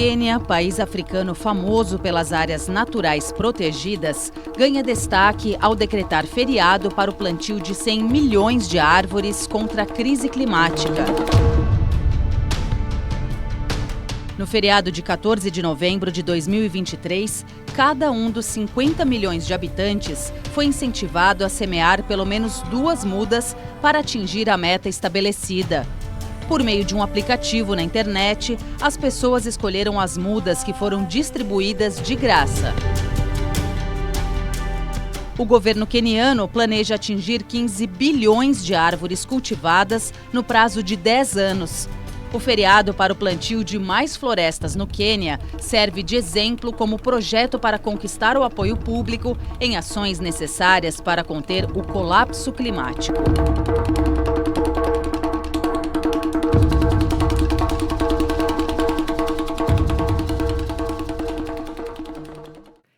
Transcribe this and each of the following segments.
Quênia, país africano famoso pelas áreas naturais protegidas, ganha destaque ao decretar feriado para o plantio de 100 milhões de árvores contra a crise climática. No feriado de 14 de novembro de 2023, cada um dos 50 milhões de habitantes foi incentivado a semear pelo menos 2 mudas para atingir a meta estabelecida. Por meio de um aplicativo na internet, as pessoas escolheram as mudas que foram distribuídas de graça. O governo queniano planeja atingir 15 bilhões de árvores cultivadas no prazo de 10 anos. O feriado para o plantio de mais florestas no Quênia serve de exemplo como projeto para conquistar o apoio público em ações necessárias para conter o colapso climático.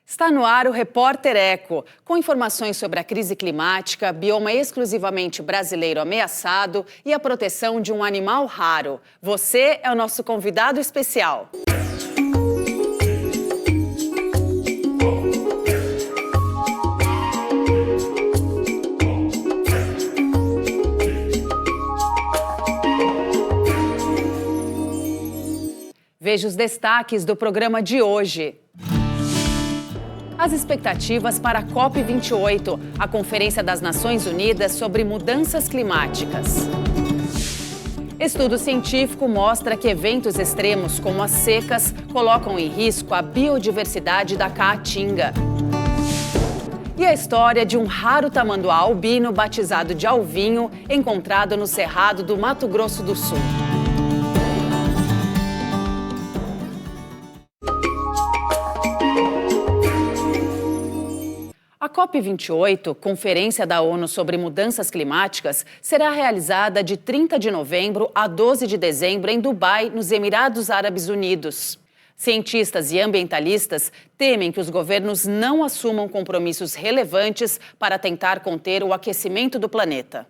Está no ar o Repórter Eco, com informações sobre a crise climática, bioma exclusivamente brasileiro ameaçado e a proteção de um animal raro. Você é o nosso convidado especial. Veja os destaques do programa de hoje. As expectativas para a COP28, a Conferência das Nações Unidas sobre Mudanças Climáticas. Estudo científico mostra que eventos extremos como as secas colocam em risco a biodiversidade da caatinga. E a história de um raro tamanduá albino batizado de Alvinho, encontrado no Cerrado do Mato Grosso do Sul. A COP28, Conferência da ONU sobre Mudanças Climáticas, será realizada de 30 de novembro a 12 de dezembro em Dubai, nos Emirados Árabes Unidos. Cientistas e ambientalistas temem que os governos não assumam compromissos relevantes para tentar conter o aquecimento do planeta.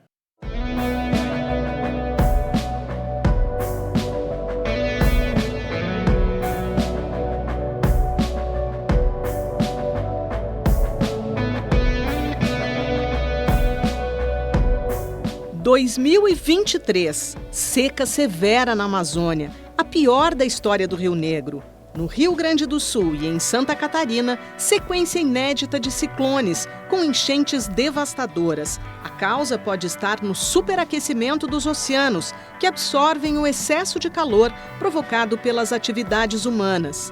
Em 2023, seca severa na Amazônia, a pior da história do Rio Negro. No Rio Grande do Sul e em Santa Catarina, sequência inédita de ciclones, com enchentes devastadoras. A causa pode estar no superaquecimento dos oceanos, que absorvem o excesso de calor provocado pelas atividades humanas.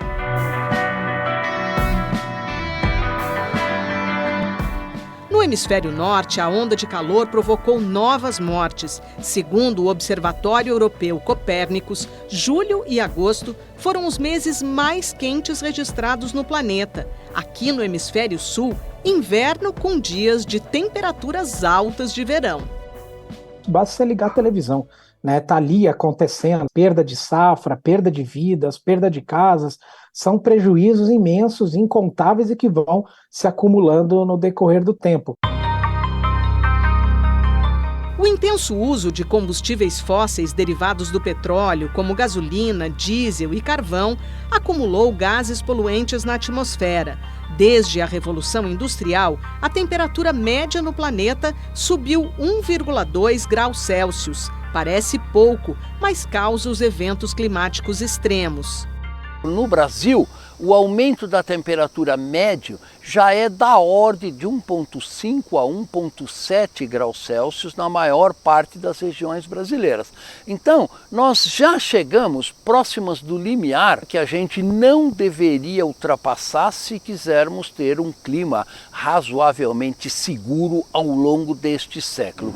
No hemisfério norte, a onda de calor provocou novas mortes. Segundo o Observatório Europeu Copérnicos, julho e agosto foram os meses mais quentes registrados no planeta. Aqui no hemisfério sul, inverno com dias de temperaturas altas de verão. Basta você ligar a televisão, né? Tá ali acontecendo perda de safra, perda de vidas, perda de casas. São prejuízos imensos, incontáveis e que vão se acumulando no decorrer do tempo. O intenso uso de combustíveis fósseis derivados do petróleo, como gasolina, diesel e carvão, acumulou gases poluentes na atmosfera. Desde a Revolução Industrial, a temperatura média no planeta subiu 1,2 graus Celsius. Parece pouco, mas causa os eventos climáticos extremos. No Brasil, o aumento da temperatura médio já é da ordem de 1,5 a 1,7 graus Celsius na maior parte das regiões brasileiras. Então, nós já chegamos próximas do limiar que a gente não deveria ultrapassar se quisermos ter um clima razoavelmente seguro ao longo deste século.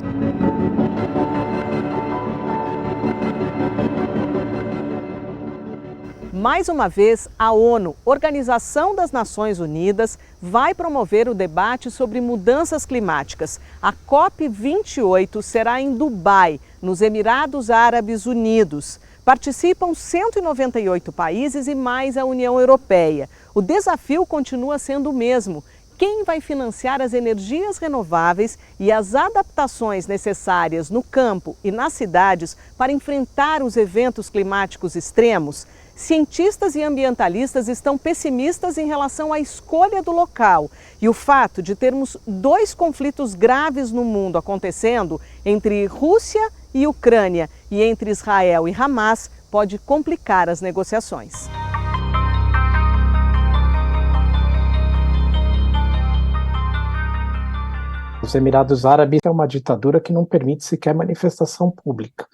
Mais uma vez, a ONU, Organização das Nações Unidas, vai promover o debate sobre mudanças climáticas. A COP28 será em Dubai, nos Emirados Árabes Unidos. Participam 198 países e mais a União Europeia. O desafio continua sendo o mesmo. Quem vai financiar as energias renováveis e as adaptações necessárias no campo e nas cidades para enfrentar os eventos climáticos extremos? cientistas e ambientalistas estão pessimistas em relação à escolha do local. E o fato de termos 2 conflitos graves no mundo acontecendo entre Rússia e Ucrânia e entre Israel e Hamas pode complicar as negociações. Os Emirados Árabes é uma ditadura que não permite sequer manifestação pública.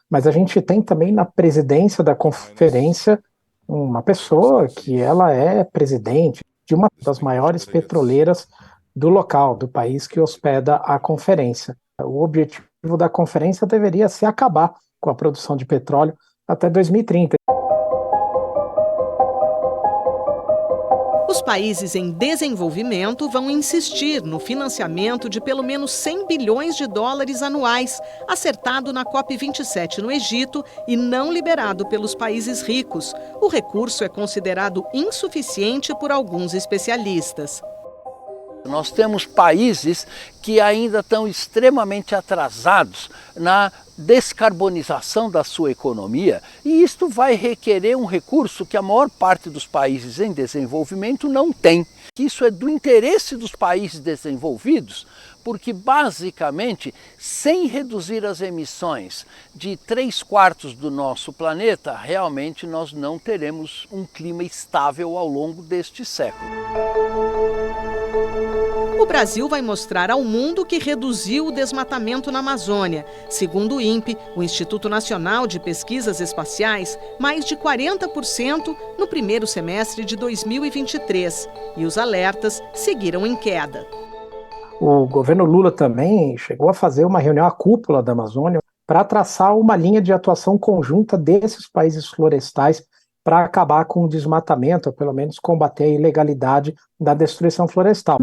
Mas a gente tem também na presidência da conferência uma pessoa que ela é presidente de uma das maiores petroleiras do local, do país que hospeda a conferência. O objetivo da conferência deveria ser acabar com a produção de petróleo até 2030. Os países em desenvolvimento vão insistir no financiamento de pelo menos 100 bilhões de dólares anuais, acertado na COP27 no Egito e não liberado pelos países ricos. O recurso é considerado insuficiente por alguns especialistas. Nós temos países que ainda estão extremamente atrasados na descarbonização da sua economia, e isto vai requerer um recurso que a maior parte dos países em desenvolvimento não tem. Isso é do interesse dos países desenvolvidos, porque basicamente, sem reduzir as emissões de 3/4 do nosso planeta, realmente nós não teremos um clima estável ao longo deste século. O Brasil vai mostrar ao mundo que reduziu o desmatamento na Amazônia. Segundo o INPE, o Instituto Nacional de Pesquisas Espaciais, mais de 40% no primeiro semestre de 2023. E os alertas seguiram em queda. O governo Lula também chegou a fazer uma reunião à cúpula da Amazônia para traçar uma linha de atuação conjunta desses países florestais para acabar com o desmatamento, ou pelo menos combater a ilegalidade da destruição florestal.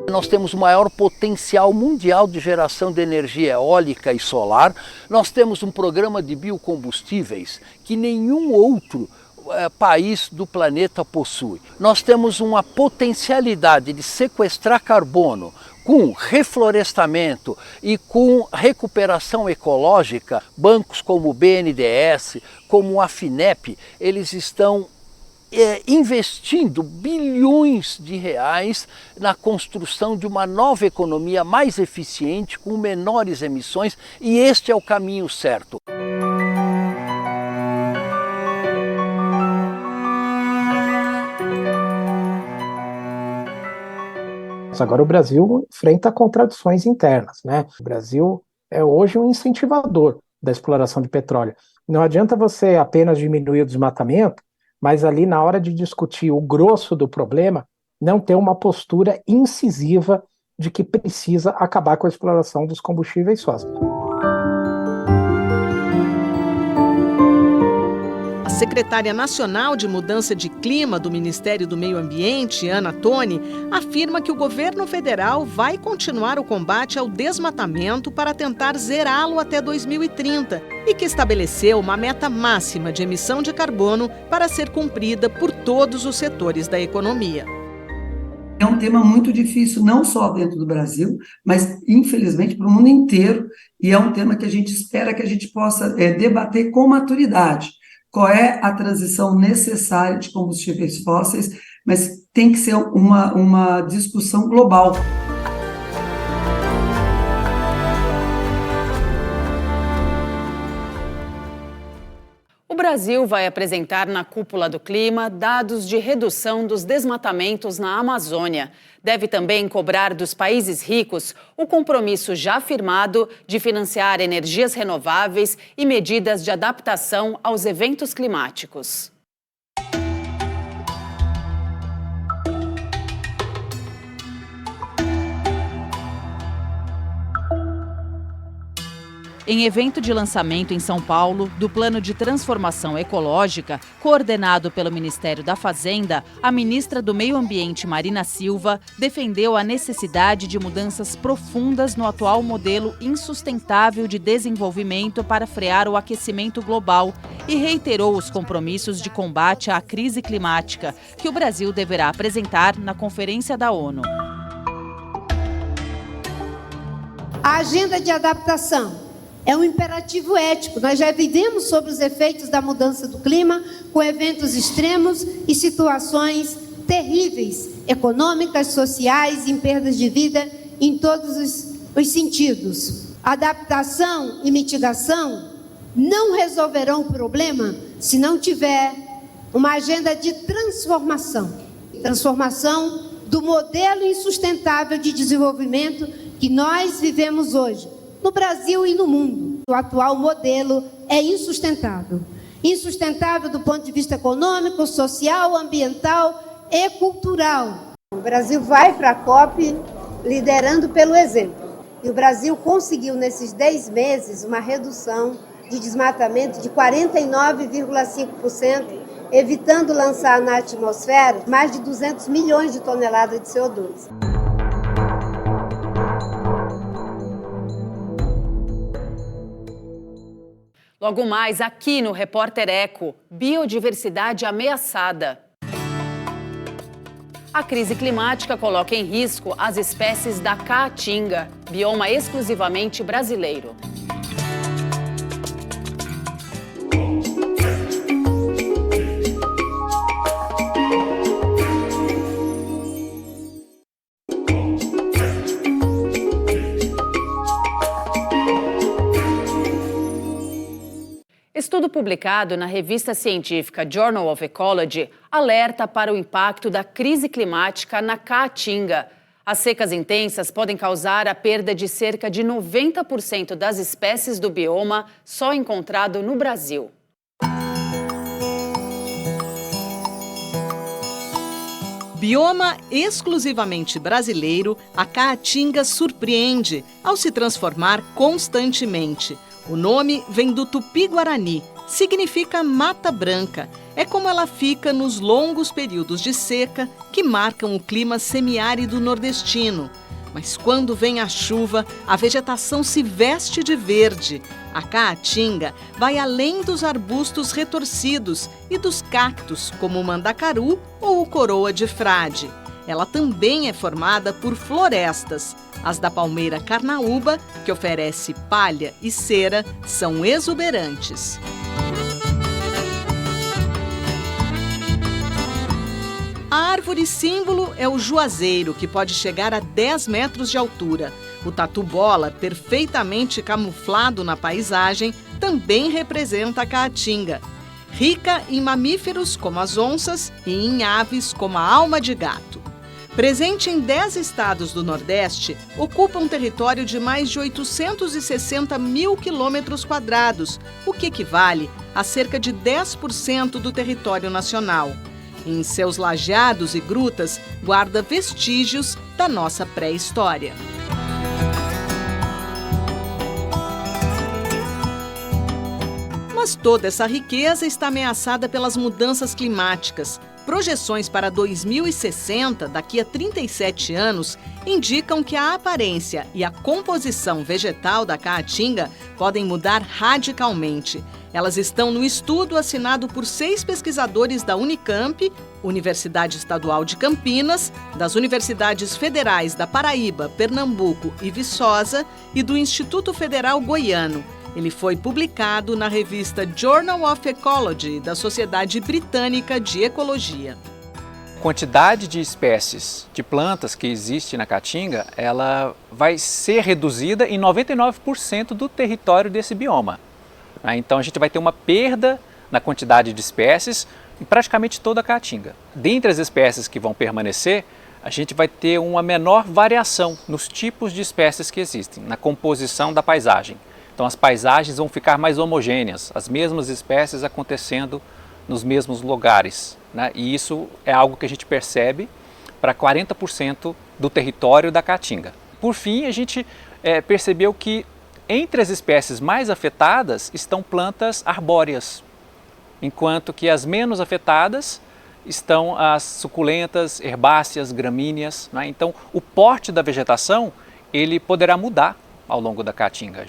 Nós temos o maior potencial mundial de geração de energia eólica e solar. Nós temos um programa de biocombustíveis que nenhum outro país do planeta possui. Nós temos uma potencialidade de sequestrar carbono com reflorestamento e com recuperação ecológica. Bancos como o BNDES, como a FINEP, eles estão investindo bilhões de reais na construção de uma nova economia mais eficiente, com menores emissões, e este é o caminho certo. Agora o Brasil enfrenta contradições internas, né? O Brasil é hoje um incentivador da exploração de petróleo. Não adianta você apenas diminuir o desmatamento, mas ali na hora de discutir o grosso do problema, não ter uma postura incisiva de que precisa acabar com a exploração dos combustíveis fósseis. A secretária nacional de Mudança de Clima do Ministério do Meio Ambiente, Ana Toni, afirma que o governo federal vai continuar o combate ao desmatamento para tentar zerá-lo até 2030 e que estabeleceu uma meta máxima de emissão de carbono para ser cumprida por todos os setores da economia. É um tema muito difícil, não só dentro do Brasil, mas, infelizmente, para o mundo inteiro, e é um tema que a gente espera que a gente possa debater com maturidade. Qual é a transição necessária de combustíveis fósseis, mas tem que ser uma discussão global. O Brasil vai apresentar na Cúpula do Clima dados de redução dos desmatamentos na Amazônia. Deve também cobrar dos países ricos o compromisso já firmado de financiar energias renováveis e medidas de adaptação aos eventos climáticos. Em evento de lançamento em São Paulo do Plano de Transformação Ecológica, coordenado pelo Ministério da Fazenda, a ministra do Meio Ambiente, Marina Silva, defendeu a necessidade de mudanças profundas no atual modelo insustentável de desenvolvimento para frear o aquecimento global e reiterou os compromissos de combate à crise climática que o Brasil deverá apresentar na Conferência da ONU. A agenda de adaptação É um imperativo ético. Nós já vivemos sobre os efeitos da mudança do clima, com eventos extremos e situações terríveis, econômicas, sociais, em perdas de vida, em todos os sentidos. Adaptação e mitigação não resolverão o problema se não tiver uma agenda de transformação do modelo insustentável de desenvolvimento que nós vivemos hoje, no Brasil e no mundo. O atual modelo é insustentável. Insustentável do ponto de vista econômico, social, ambiental e cultural. O Brasil vai para a COP liderando pelo exemplo. E o Brasil conseguiu, nesses 10 meses, uma redução de desmatamento de 49,5%, evitando lançar na atmosfera mais de 200 milhões de toneladas de CO2. Logo mais, aqui no Repórter Eco, biodiversidade ameaçada. A crise climática coloca em risco as espécies da caatinga, bioma exclusivamente brasileiro. Estudo publicado na revista científica Journal of Ecology alerta para o impacto da crise climática na caatinga. As secas intensas podem causar a perda de cerca de 90% das espécies do bioma só encontrado no Brasil. Bioma exclusivamente brasileiro, a caatinga surpreende ao se transformar constantemente. O nome vem do tupi-guarani, significa mata branca. É como ela fica nos longos períodos de seca que marcam o clima semiárido nordestino. Mas quando vem a chuva, a vegetação se veste de verde. A caatinga vai além dos arbustos retorcidos e dos cactos, como o mandacaru ou o coroa de frade. Ela também é formada por florestas. As da palmeira carnaúba, que oferece palha e cera, são exuberantes. A árvore símbolo é o juazeiro, que pode chegar a 10 metros de altura. O tatu-bola, perfeitamente camuflado na paisagem, também representa a caatinga. Rica em mamíferos, como as onças, e em aves, como a alma de gato. Presente em 10 estados do Nordeste, ocupa um território de mais de 860 mil quilômetros quadrados, o que equivale a cerca de 10% do território nacional. Em seus lajeados e grutas, guarda vestígios da nossa pré-história. Mas toda essa riqueza está ameaçada pelas mudanças climáticas. Projeções para 2060, daqui a 37 anos, indicam que a aparência e a composição vegetal da caatinga podem mudar radicalmente. Elas estão no estudo assinado por 6 pesquisadores da Unicamp, Universidade Estadual de Campinas, das Universidades Federais da Paraíba, Pernambuco e Viçosa e do Instituto Federal Goiano. Ele foi publicado na revista Journal of Ecology, da Sociedade Britânica de Ecologia. A quantidade de espécies de plantas que existe na caatinga, ela vai ser reduzida em 99% do território desse bioma. Então a gente vai ter uma perda na quantidade de espécies em praticamente toda a caatinga. Dentre as espécies que vão permanecer, a gente vai ter uma menor variação nos tipos de espécies que existem, na composição da paisagem. Então as paisagens vão ficar mais homogêneas, as mesmas espécies acontecendo nos mesmos lugares, né? E isso é algo que a gente percebe para 40% do território da caatinga. Por fim, a gente percebeu que entre as espécies mais afetadas estão plantas arbóreas, enquanto que as menos afetadas estão as suculentas, herbáceas, gramíneas, né? Então o porte da vegetação ele poderá mudar ao longo da caatinga.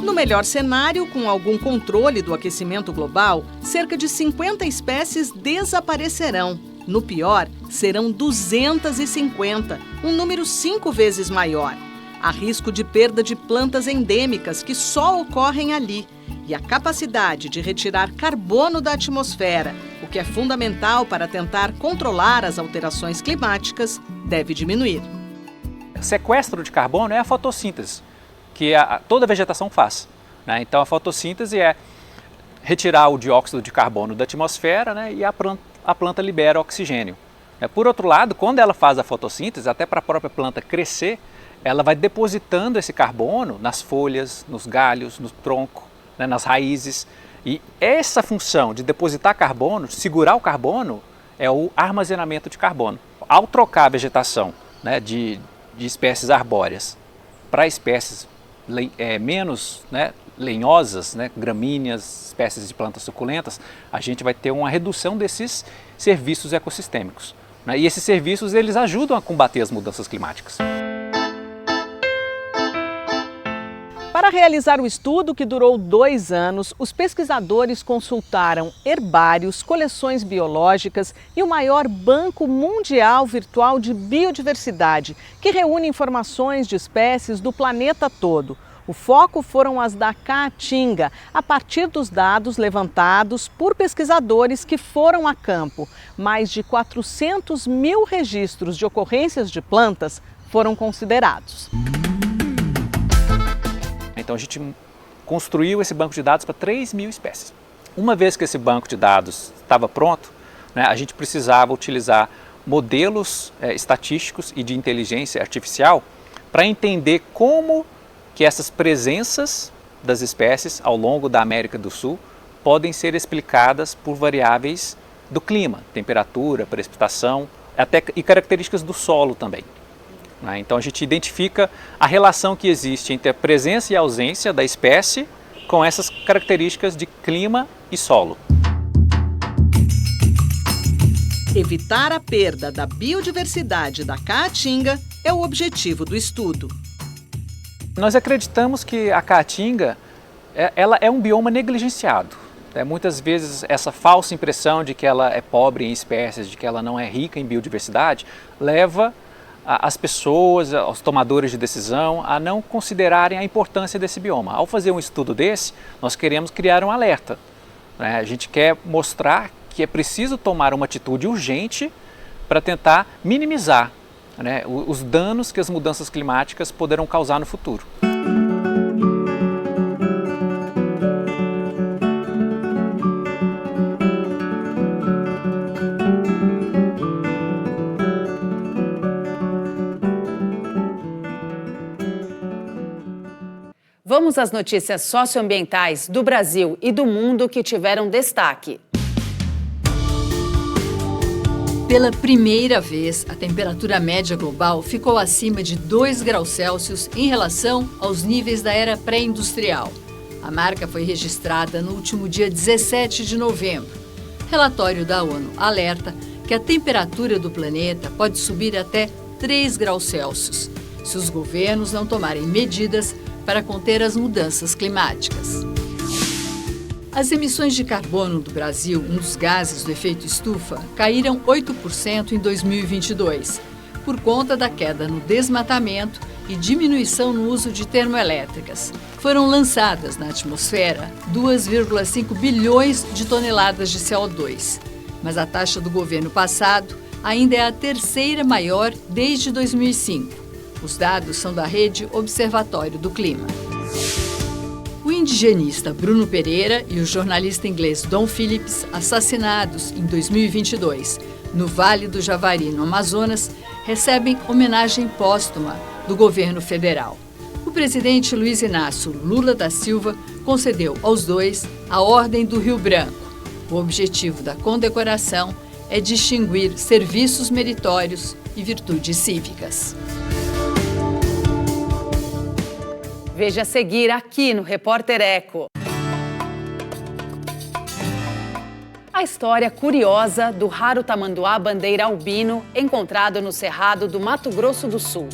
No melhor cenário, com algum controle do aquecimento global, cerca de 50 espécies desaparecerão. No pior, serão 250, um número 5 vezes maior. Há risco de perda de plantas endêmicas que só ocorrem ali. E a capacidade de retirar carbono da atmosfera, o que é fundamental para tentar controlar as alterações climáticas, deve diminuir. O sequestro de carbono é a fotossíntese, que toda a vegetação faz, né? Então a fotossíntese é retirar o dióxido de carbono da atmosfera, né? E a planta libera oxigênio. Por outro lado, quando ela faz a fotossíntese, até para a própria planta crescer, ela vai depositando esse carbono nas folhas, nos galhos, no tronco, né, nas raízes. E essa função de depositar carbono, de segurar o carbono, é o armazenamento de carbono. Ao trocar a vegetação, né, de espécies arbóreas para espécies menos, né, lenhosas, né, gramíneas, espécies de plantas suculentas, a gente vai ter uma redução desses serviços ecossistêmicos, né? E esses serviços eles ajudam a combater as mudanças climáticas. Para realizar o estudo, que durou 2 anos, os pesquisadores consultaram herbários, coleções biológicas e o maior banco mundial virtual de biodiversidade, que reúne informações de espécies do planeta todo. O foco foram as da Caatinga, a partir dos dados levantados por pesquisadores que foram a campo. Mais de 400 mil registros de ocorrências de plantas foram considerados. Então a gente construiu esse banco de dados para 3.000 espécies. Uma vez que esse banco de dados estava pronto, né, a gente precisava utilizar modelos estatísticos e de inteligência artificial para entender como que essas presenças das espécies ao longo da América do Sul podem ser explicadas por variáveis do clima, temperatura, precipitação, e características do solo também. Então a gente identifica a relação que existe entre a presença e a ausência da espécie com essas características de clima e solo. Evitar a perda da biodiversidade da Caatinga é o objetivo do estudo. Nós acreditamos que a Caatinga ela é um bioma negligenciado. Muitas vezes essa falsa impressão de que ela é pobre em espécies, de que ela não é rica em biodiversidade, leva as pessoas, os tomadores de decisão, a não considerarem a importância desse bioma. Ao fazer um estudo desse, nós queremos criar um alerta, né? A gente quer mostrar que é preciso tomar uma atitude urgente para tentar minimizar, né, os danos que as mudanças climáticas poderão causar no futuro. Vamos às notícias socioambientais do Brasil e do mundo que tiveram destaque. Pela primeira vez, a temperatura média global ficou acima de 2 graus Celsius em relação aos níveis da era pré-industrial. A marca foi registrada no último dia 17 de novembro. Relatório da ONU alerta que a temperatura do planeta pode subir até 3 graus Celsius, se os governos não tomarem medidas para conter as mudanças climáticas. As emissões de carbono do Brasil, um dos gases do efeito estufa, caíram 8% em 2022, por conta da queda no desmatamento e diminuição no uso de termoelétricas. Foram lançadas na atmosfera 2,5 bilhões de toneladas de CO2, mas a taxa do governo passado ainda é a terceira maior desde 2005. Os dados são da rede Observatório do Clima. O indigenista Bruno Pereira e o jornalista inglês Dom Phillips, assassinados em 2022 no Vale do Javari, no Amazonas, recebem homenagem póstuma do governo federal. O presidente Luiz Inácio Lula da Silva concedeu aos dois a Ordem do Rio Branco. O objetivo da condecoração é distinguir serviços meritórios e virtudes cívicas. Veja a seguir aqui no Repórter Eco. A história curiosa do raro tamanduá bandeira albino encontrado no Cerrado do Mato Grosso do Sul.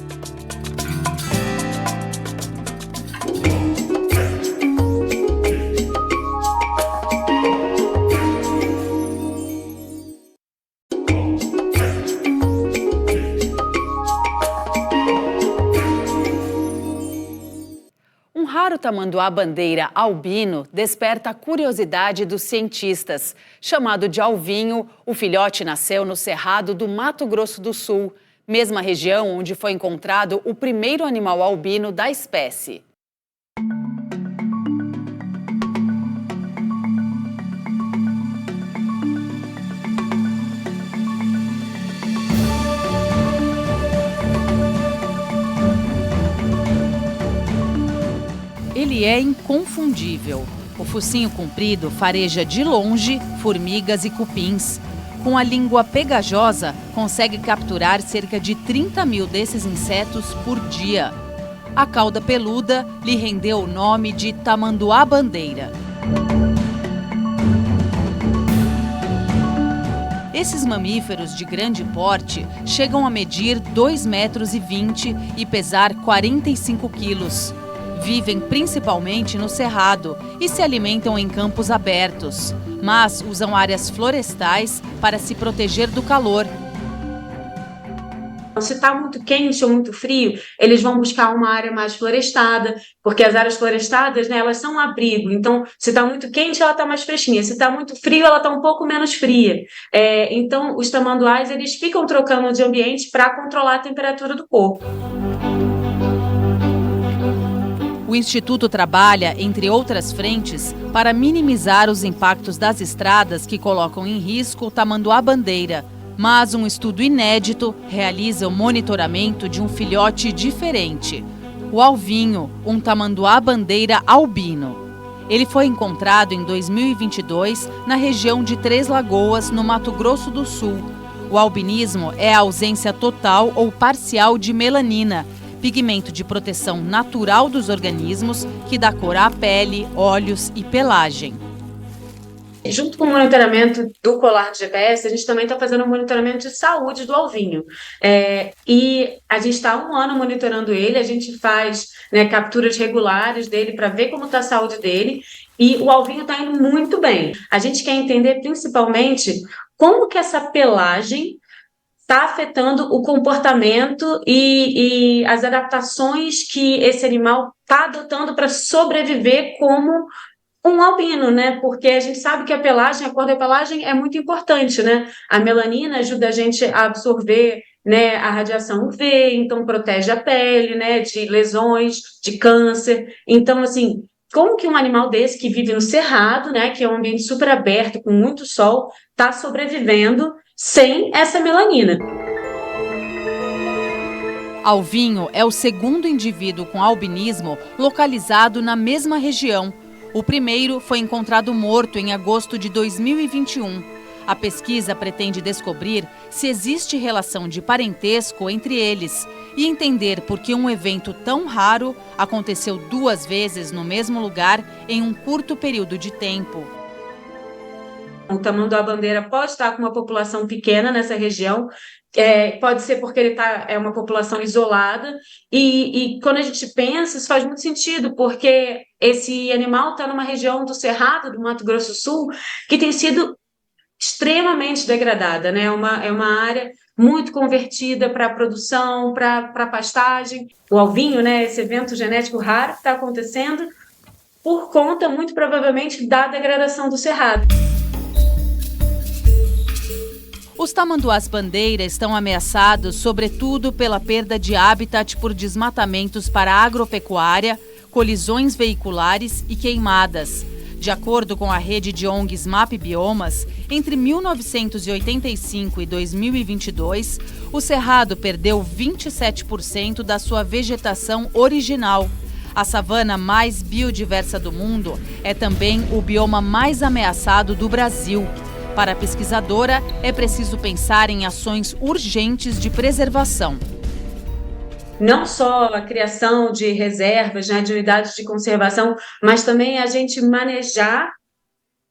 raro tamanduá-bandeira albino desperta a curiosidade dos cientistas. Chamado de alvinho, o filhote nasceu no Cerrado do Mato Grosso do Sul, mesma região onde foi encontrado o primeiro animal albino da espécie. Ele é inconfundível. O focinho comprido fareja de longe formigas e cupins. Com a língua pegajosa, consegue capturar cerca de 30 mil desses insetos por dia. A cauda peluda lhe rendeu o nome de tamanduá-bandeira. Esses mamíferos de grande porte chegam a medir 2,20 metros e pesar 45 quilos. Vivem principalmente no cerrado e se alimentam em campos abertos, mas usam áreas florestais para se proteger do calor. Se está muito quente ou muito frio, eles vão buscar uma área mais florestada, porque as áreas florestadas, né, elas são um abrigo. Então, se está muito quente, ela está mais fresquinha. Se está muito frio, ela está um pouco menos fria. Então, os tamanduás, eles ficam trocando de ambiente para controlar a temperatura do corpo. O Instituto trabalha, entre outras frentes, para minimizar os impactos das estradas que colocam em risco o tamanduá-bandeira. Mas um estudo inédito realiza o monitoramento de um filhote diferente, o alvinho, um tamanduá-bandeira albino. Ele foi encontrado em 2022 na região de Três Lagoas, no Mato Grosso do Sul. O albinismo é a ausência total ou parcial de melanina, pigmento de proteção natural dos organismos que dá cor à pele, olhos e pelagem. Junto com o monitoramento do colar de GPS, a gente também está fazendo um monitoramento de saúde do alvinho. E a gente está há 1 ano monitorando ele, a gente faz, né, capturas regulares dele para ver como está a saúde dele, e o alvinho está indo muito bem. A gente quer entender principalmente como que essa pelagem está afetando o comportamento e as adaptações que esse animal está adotando para sobreviver como um albino, né? Porque a gente sabe que a cor da pelagem é muito importante, né? A melanina ajuda a gente a absorver, né, a radiação UV, então protege a pele, né, de lesões, de câncer. Então, assim, como que um animal desse que vive no cerrado, né, que é um ambiente super aberto, com muito sol, está sobrevivendo sem essa melanina? Alvinho é o segundo indivíduo com albinismo localizado na mesma região. O primeiro foi encontrado morto em agosto de 2021. A pesquisa pretende descobrir se existe relação de parentesco entre eles e entender por que um evento tão raro aconteceu 2 vezes no mesmo lugar em um curto período de tempo. O tamanduá-bandeira pode estar com uma população pequena nessa região, pode ser porque ele é uma população isolada, e quando a gente pensa, isso faz muito sentido, porque esse animal está numa região do Cerrado, do Mato Grosso do Sul, que tem sido extremamente degradada, né? É uma área muito convertida para a produção, para pastagem. O alvinho, né, esse evento genético raro que está acontecendo por conta, muito provavelmente, da degradação do Cerrado. Os tamanduás-bandeira estão ameaçados, sobretudo, pela perda de habitat por desmatamentos para a agropecuária, colisões veiculares e queimadas. De acordo com a rede de ONGs MAP Biomas, entre 1985 e 2022, o Cerrado perdeu 27% da sua vegetação original. A savana mais biodiversa do mundo é também o bioma mais ameaçado do Brasil. Para a pesquisadora, é preciso pensar em ações urgentes de preservação. Não só a criação de reservas, né, de unidades de conservação, mas também a gente manejar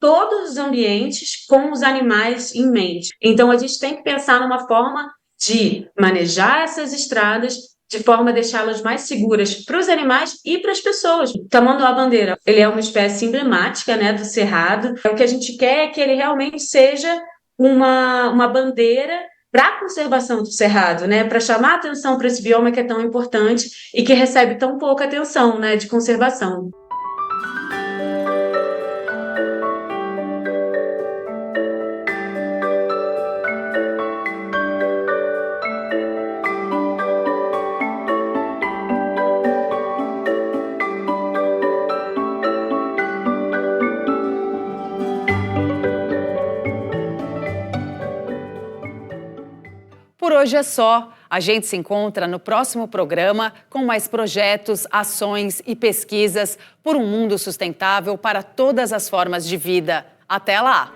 todos os ambientes com os animais em mente. Então, a gente tem que pensar numa forma de manejar essas estradas de forma a deixá-las mais seguras para os animais e para as pessoas. O tamanduá-bandeira, ele é uma espécie emblemática, né, do Cerrado. O que a gente quer é que ele realmente seja uma bandeira para a conservação do cerrado, né, para chamar atenção para esse bioma que é tão importante e que recebe tão pouca atenção, né, de conservação. Por hoje é só. A gente se encontra no próximo programa com mais projetos, ações e pesquisas por um mundo sustentável para todas as formas de vida. Até lá!